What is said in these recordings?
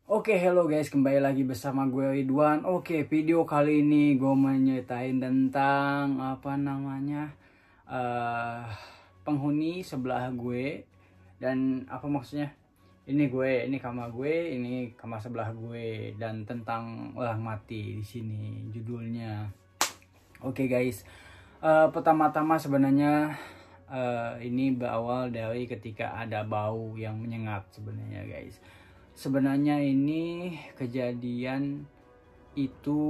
Oke, hello guys, kembali lagi bersama gue Ridwan. Oke, video kali ini gue menyeritain tentang eh penghuni sebelah gue. Dan apa maksudnya? Ini kamar gue, ini kamar sebelah gue, dan tentang orang mati di sini judulnya. Oke guys, pertama-tama sebenarnya ini berawal dari ketika ada bau yang menyengat sebenarnya guys. Sebenarnya ini kejadian itu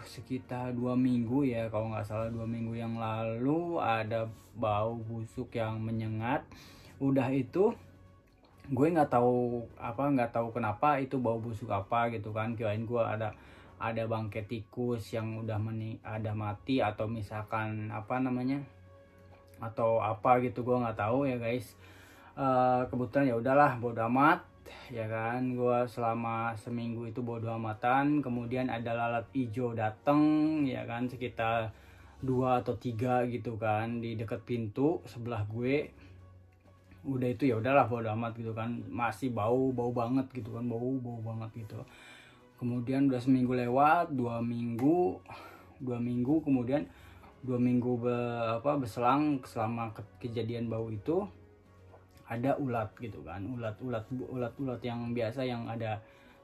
sekitar 2 minggu ya, kalau nggak salah 2 minggu yang lalu ada bau busuk yang menyengat. Udah itu gue nggak tahu kenapa itu bau busuk apa gitu kan, kirain gue ada bangkai tikus yang udah ada mati, atau misalkan atau apa gitu, gue nggak tahu ya guys. Kebetulan ya udahlah, bodo amat ya kan. Gue selama seminggu itu bodo amatan. Kemudian ada lalat hijau dateng ya kan, sekitar 2 atau 3 gitu kan di dekat pintu sebelah gue. Udah itu ya udahlah, bodo amat gitu kan, masih bau banget gitu kan, bau banget gitu. Kemudian udah seminggu lewat, 2 minggu kemudian 2 minggu berselang selama kejadian bau itu, ada ulat gitu kan, ulat yang biasa yang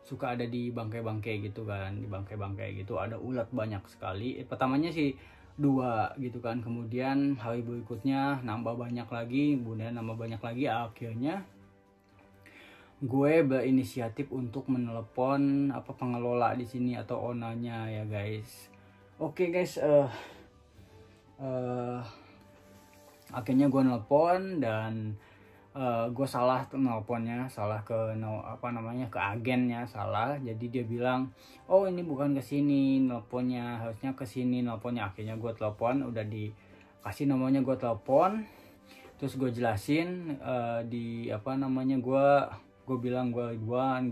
suka ada di bangkai-bangkai gitu kan, di bangkai-bangkai gitu ada ulat banyak sekali. Pertamanya sih 2 gitu kan, kemudian hari berikutnya nambah banyak lagi, kemudian nambah banyak lagi. Akhirnya gue berinisiatif untuk menelepon pengelola di sini atau ownernya ya guys. Oke guys, akhirnya gue nelpon dan gue salah tuh nelponnya, salah ke ke agennya salah. Jadi dia bilang, oh ini bukan ke sini nelponnya, harusnya ke sini nelponnya. Akhirnya gue telepon, udah dikasih nomornya, gue telepon, terus gue jelasin gue bilang gue Ridwan,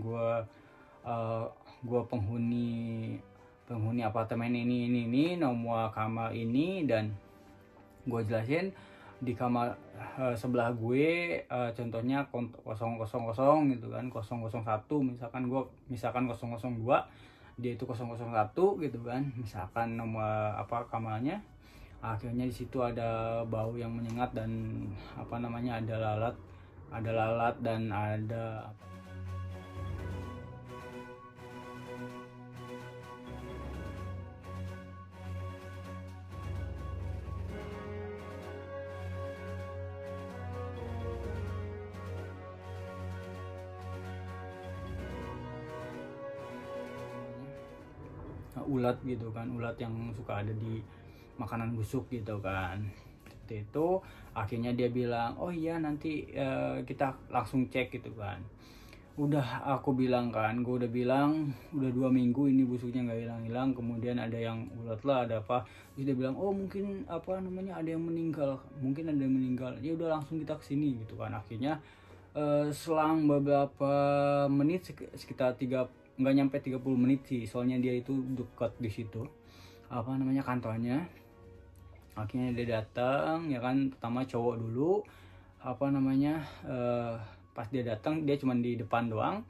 gue penghuni apartemen ini, nomor kamar ini, dan gue jelasin di kamar sebelah gue, contohnya 000 gitu kan, 001, misalkan 002, dia itu 001 gitu kan, misalkan nomor kamarnya. Akhirnya di situ ada bau yang menyengat dan ada lalat dan ada ulat gitu kan, ulat yang suka ada di makanan busuk gitu kan. Seperti itu. Akhirnya dia bilang, oh iya nanti kita langsung cek gitu kan. Udah aku bilang kan, gue udah bilang udah 2 minggu ini busuknya nggak hilang-hilang. Kemudian ada yang ulat lah, ada apa, terus dia bilang, oh mungkin ada yang meninggal, ya udah langsung kita kesini gitu kan. Akhirnya selang beberapa menit, sekitar nggak nyampe 30 menit sih, soalnya dia itu dekat di situ kantornya. Akhirnya dia datang ya kan, pertama cowok dulu, pas dia datang dia cuma di depan doang.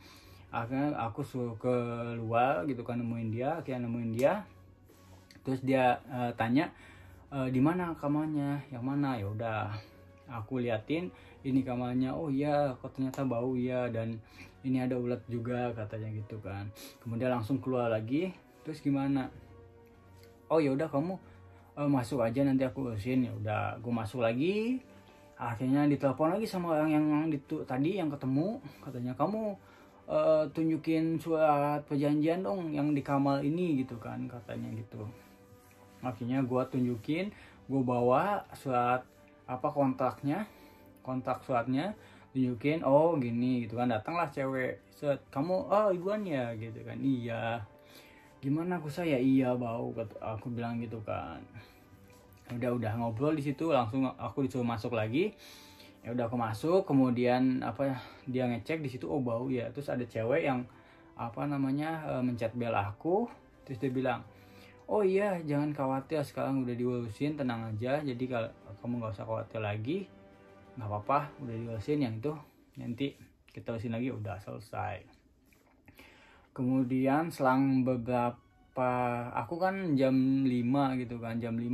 Akhirnya aku suruh keluar gitu kan, akhirnya nemuin dia. Terus dia tanya, di mana kamarnya, yang mana. Ya udah aku liatin, ini kamarnya. Oh iya, kok ternyata bau ya, dan ini ada ulat juga katanya gitu kan. Kemudian langsung keluar lagi. Terus gimana? Oh ya udah, kamu masuk aja, nanti aku urusin. Ya udah, gue masuk lagi. Akhirnya ditelepon lagi sama orang yang tadi yang ketemu. Katanya, kamu tunjukin surat perjanjian dong yang di kamar ini gitu kan, katanya gitu. Akhirnya gue tunjukin, gue bawa surat kontak suratnya, tunjukin. Oh gini gitu kan. Datanglah cewek, set, kamu Ridwan ya gitu kan. Iya, gimana aku saya, iya bau, aku bilang gitu kan. Udah ngobrol di situ, langsung aku disuruh masuk lagi. Ya udah aku masuk, kemudian dia ngecek di situ, oh bau ya. Terus ada cewek yang mencet bel aku. Terus dia bilang, oh iya jangan khawatir, sekarang udah diurusin, tenang aja. Jadi kalau kamu nggak usah khawatir lagi, nggak apa-apa, udah diurusin, yang itu nanti kita urusin lagi, udah selesai. Kemudian selang beberapa, aku kan jam 5 gitu kan, jam 5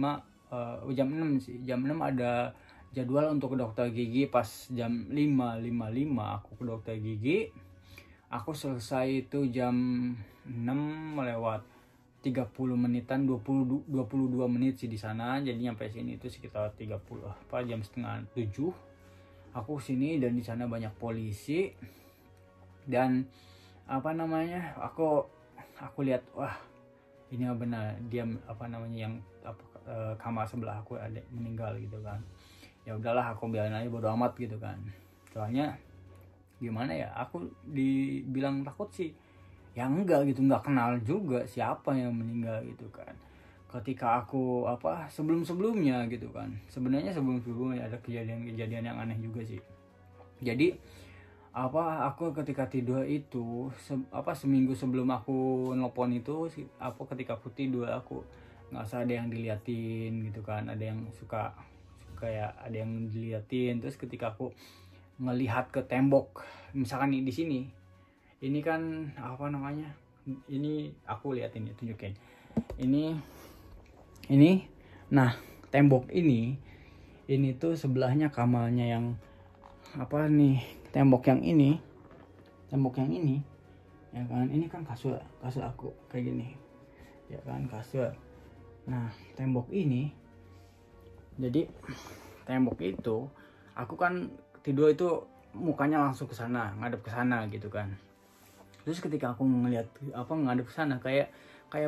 jam 6 sih, jam 6 ada jadwal untuk ke dokter gigi. Pas jam 5.55 aku ke dokter gigi. Aku selesai itu jam 6 lewat 30 menitan, 22 menit sih di sana. Jadi nyampe sini itu sekitar 30 jam setengah 7 aku sini. Dan di sana banyak polisi dan apa namanya, aku lihat, wah ini benar dia yang kamar sebelah aku ada meninggal gitu kan. Ya udahlah, aku biarin aja, bodo amat gitu kan. Soalnya gimana ya, aku dibilang takut sih ya enggak gitu, nggak kenal juga siapa yang meninggal gitu kan. Ketika aku sebelumnya gitu kan, sebenarnya sebelumnya ada kejadian yang aneh juga sih. Jadi aku ketika tidur itu seminggu sebelum aku nelpon itu, ketika aku tidur aku nggak ada yang diliatin gitu kan. Ada yang suka kayak ada yang diliatin. Terus ketika aku ngelihat ke tembok, misalkan di sini, ini kan ini aku liatin ya, tunjukin ini. Nah, tembok ini tuh sebelahnya kamarnya yang tembok yang ini ya kan. Ini kan kasur aku kayak gini ya kan, kasur. Nah, tembok ini, jadi tembok itu aku kan tidur itu mukanya langsung ke sana, ngadep ke sana gitu kan. Terus ketika aku ngelihat ngadep ke sana, kayak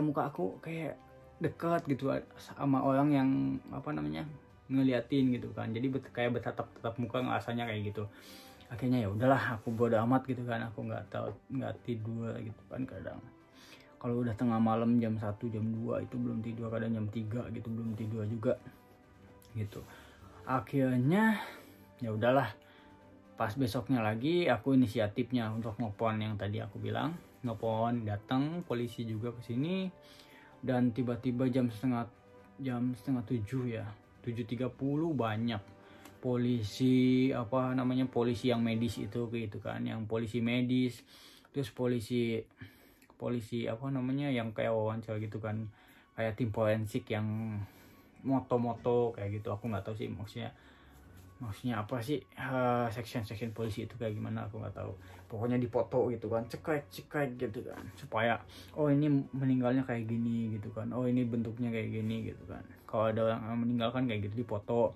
muka aku kayak dekat gitu sama orang yang ngeliatin gitu kan. Jadi kayak bertatap muka, rasanya kayak gitu. Akhirnya ya udahlah, aku bodo amat gitu kan. Aku nggak tidur gitu kan. Kadang kalau udah tengah malam jam 1 jam 2 itu belum tidur, kadang jam 3 gitu belum tidur juga gitu. Akhirnya ya udahlah, pas besoknya lagi aku inisiatifnya untuk nelpon yang tadi aku bilang. Nelpon, datang polisi juga ke sini. Dan tiba-tiba jam setengah 7 ya, 7.30 banyak polisi polisi yang medis itu gitu kan, yang polisi medis. Terus polisi yang kayak wawancara gitu kan, kayak tim forensik yang moto kayak gitu. Aku nggak tahu sih maksudnya apa sih, section polisi itu kayak gimana aku nggak tahu. Pokoknya dipoto gitu kan, cekek gitu kan, supaya ini meninggalnya kayak gini gitu kan, ini bentuknya kayak gini gitu kan. Kalau ada orang yang meninggal kan kayak gitu dipoto.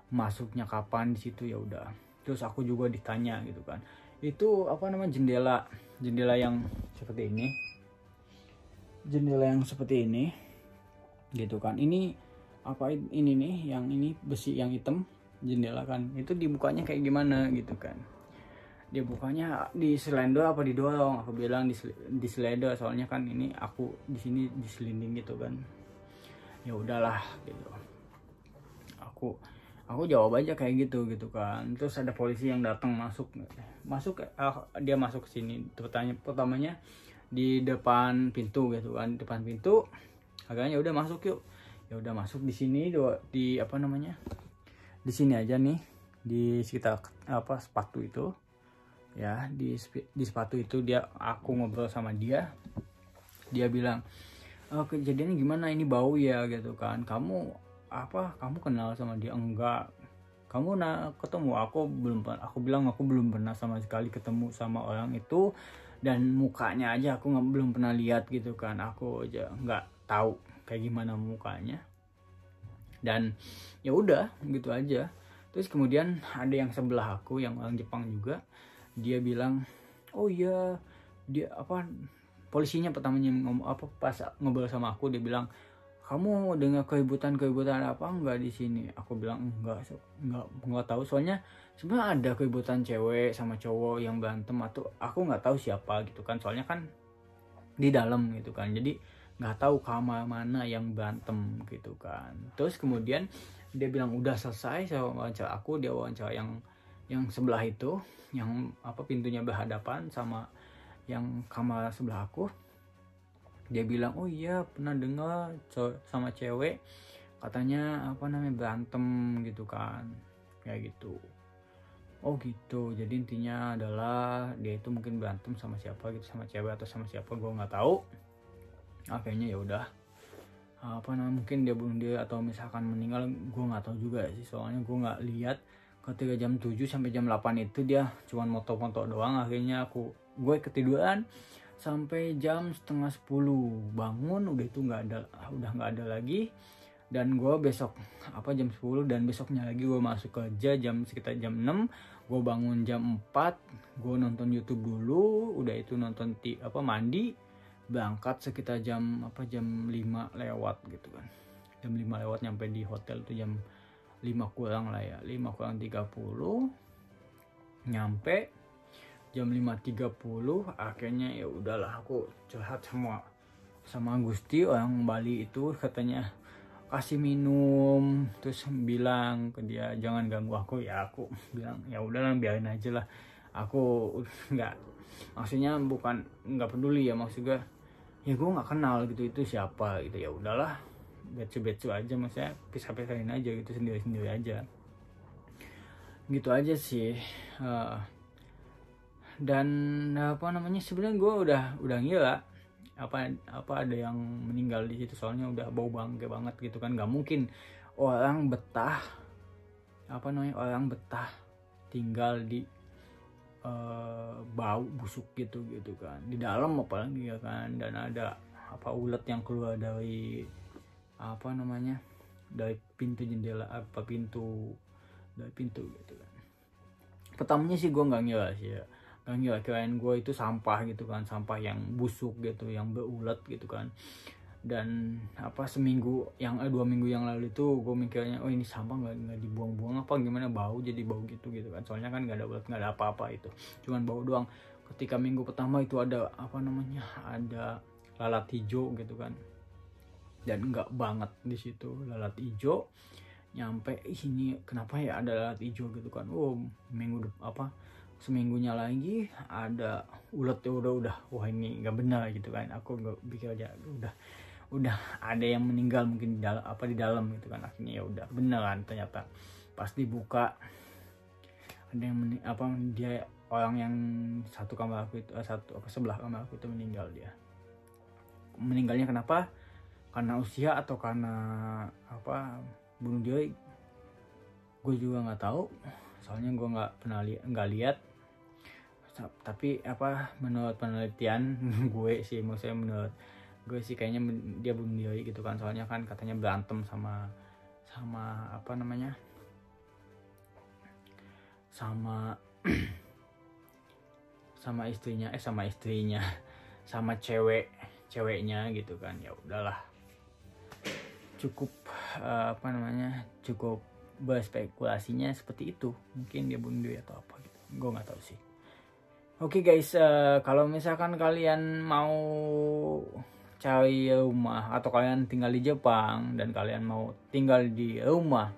Masuknya kapan di situ, ya udah. Terus aku juga ditanya gitu kan, itu jendela yang seperti ini gitu kan. Ini ini nih, yang ini besi yang hitam jendela kan, itu dibukanya kayak gimana gitu kan. Dibukanya di selender apa didorong? Aku bilang di selender, soalnya kan ini aku di sini diselinding gitu kan. Ya udahlah gitu. Aku jawab aja kayak gitu gitu kan. Terus ada polisi yang datang masuk dia masuk ke sini. Pertamanya di depan pintu gitu kan, depan pintu. Agaknya udah masuk yuk. Ya udah masuk di sini di apa namanya? Di sini aja nih, di sekitar apa sepatu itu. Ya, di sepatu itu aku ngobrol sama dia. Dia bilang, kejadiannya gimana, ini bau ya gitu kan. Kamu kenal sama dia? Enggak. Kamu ketemu? Aku bilang aku belum pernah sama sekali ketemu sama orang itu, dan mukanya aja aku belum pernah lihat gitu kan. Aku aja nggak tahu kayak gimana mukanya. Dan ya udah gitu aja. Terus kemudian ada yang sebelah aku yang orang Jepang juga, dia bilang, oh iya, dia polisinya pertamanya pas ngobrol sama aku, dia bilang, kamu dengar keributan apa enggak di sini? Aku bilang enggak tahu, soalnya sebenarnya ada keributan cewek sama cowok yang berantem, atau aku nggak tahu siapa gitu kan, soalnya kan di dalam gitu kan, jadi nggak tahu kamar mana yang berantem gitu kan. Terus kemudian dia bilang udah selesai saya wawancara aku, dia wawancara yang sebelah itu, yang pintunya berhadapan sama yang kamar sebelah aku. Dia bilang, oh iya pernah dengar sama cewek katanya berantem gitu kan, kayak gitu. Oh gitu, jadi intinya adalah dia itu mungkin berantem sama siapa gitu, sama cewek atau sama siapa, gue nggak tahu. Akhirnya ya udah, mungkin dia bunuh diri atau misalkan meninggal, gue nggak tahu juga sih, soalnya gue nggak lihat. Ketika jam 7 sampai jam 8 itu dia cuma moto-moto doang. Akhirnya gue ketiduran sampai jam setengah 10, bangun udah itu nggak ada lagi. Dan gue besok jam 10, dan besoknya lagi gue masuk kerja sekitar jam 6. Gue bangun jam 4, gue nonton YouTube dulu, udah itu nonton mandi, berangkat sekitar jam 5 lewat gitu kan. Jam 5 lewat nyampe di hotel tuh jam 5 kurang lah ya, 5 kurang 30 nyampe. Jam 5.30 akhirnya ya udahlah, aku curhat sama Gusti, orang Bali itu, katanya kasih minum, terus bilang ke dia jangan ganggu aku. Ya aku bilang ya udahlah, biarin aja lah, aku maksudnya bukan nggak peduli ya, maksudnya ya gue nggak kenal gitu itu siapa gitu. Ya udahlah, becu aja, maksudnya pisah-pisahin aja gitu, sendiri aja gitu aja sih. Dan sebenarnya gue udah ngira ada yang meninggal di situ, soalnya udah bau bangke banget gitu kan. Nggak mungkin orang betah tinggal di bau busuk gitu kan, di dalam apalagi ya kan. Dan ada ulet yang keluar dari dari pintu jendela, dari pintu gitu kan. Pertamanya sih gue nggak ngira sih ya, kirain gue itu sampah gitu kan, sampah yang busuk gitu, yang berulet gitu kan. Dan 2 minggu yang lalu itu gue mikirnya, oh ini sampah nggak dibuang-buang apa gimana, bau jadi bau gitu kan, soalnya kan nggak ada ulet, nggak ada apa-apa, itu cuman bau doang. Ketika minggu pertama itu ada ada lalat hijau gitu kan, dan enggak banget di situ lalat hijau. Nyampe ini kenapa ya ada lalat hijau gitu kan. Seminggunya lagi ada ulet, ya udah wah ini nggak benar gitu kan. Aku nggak pikir aja udah ada yang meninggal mungkin di dalam gitu kan. Akhirnya ya udah beneran, ternyata pas dibuka ada yang dia orang yang satu kamar aku itu, sebelah kamar aku itu meninggal. Dia meninggalnya kenapa, karena usia atau karena bunuh diri, gue juga nggak tahu, soalnya gue nggak lihat. Tapi menurut penelitian gue sih, maksudnya menurut gue sih kayaknya dia bunuh diri gitu kan, soalnya kan katanya berantem sama sama istrinya sama ceweknya gitu kan. Ya udahlah, cukup cukup berspekulasinya seperti itu, mungkin dia bunuh diri atau apa gitu, gue nggak tahu sih. Oke guys, kalau misalkan kalian mau cari rumah atau kalian tinggal di Jepang dan kalian mau tinggal di rumah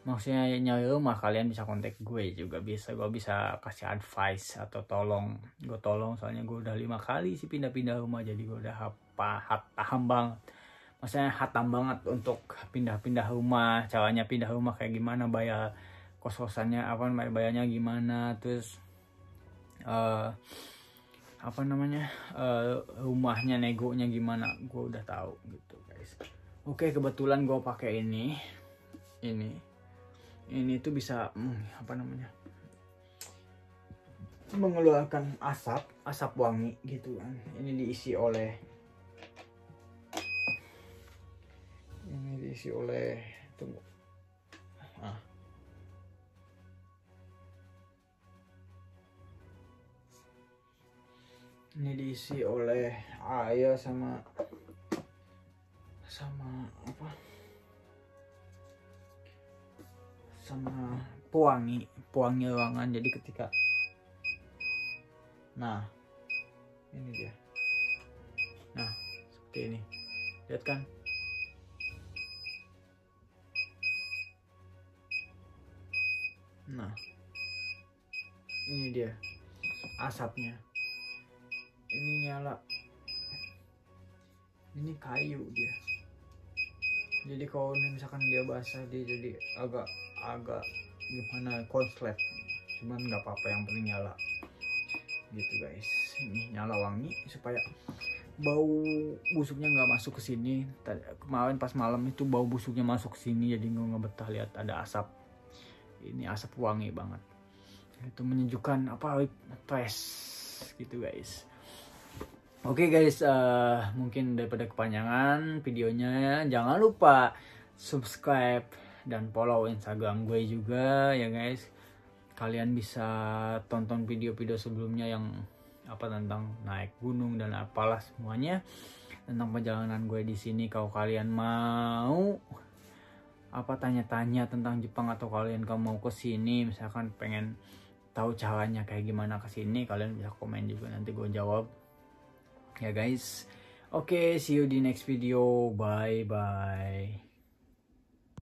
maksudnya nyari rumah, kalian bisa kontak gue juga, bisa gue bisa kasih advice atau gue tolong, soalnya gue udah 5 kali sih pindah-pindah rumah, jadi gue udah paham banget, maksudnya hatam banget untuk pindah-pindah rumah, caranya pindah rumah kayak gimana, bayar kos-kosannya apa, bayarnya gimana, terus rumahnya negonya gimana, gue udah tahu gitu guys. Oke, kebetulan gue pakai ini tuh bisa mengeluarkan asap wangi gitu kan. Ini diisi oleh tunggu. Ini diisi oleh air sama pewangi ruangan. Jadi ketika ini dia, seperti ini, lihat kan, ini dia asapnya, ini nyala, ini kayu dia. Jadi kalau misalkan dia basah, dia jadi agak gimana, konslet, cuman nggak apa-apa, yang penting nyala gitu guys. Ini nyala wangi supaya bau busuknya nggak masuk ke sini. Kemarin pas malam itu bau busuknya masuk ke sini, jadi nggak betah lihat ada asap. Ini asap wangi banget, itu menyejukkan, fresh gitu guys. Oke guys, mungkin daripada kepanjangan videonya, jangan lupa subscribe dan follow Instagram gue juga ya guys. Kalian bisa tonton video-video sebelumnya yang tentang naik gunung dan apalah semuanya, tentang perjalanan gue di sini. Kalau kalian mau tanya-tanya tentang Jepang, atau kalian mau ke sini, misalkan pengen tahu caranya kayak gimana ke sini, kalian bisa komen juga, nanti gue jawab ya guys. Oke, see you di next video, bye bye.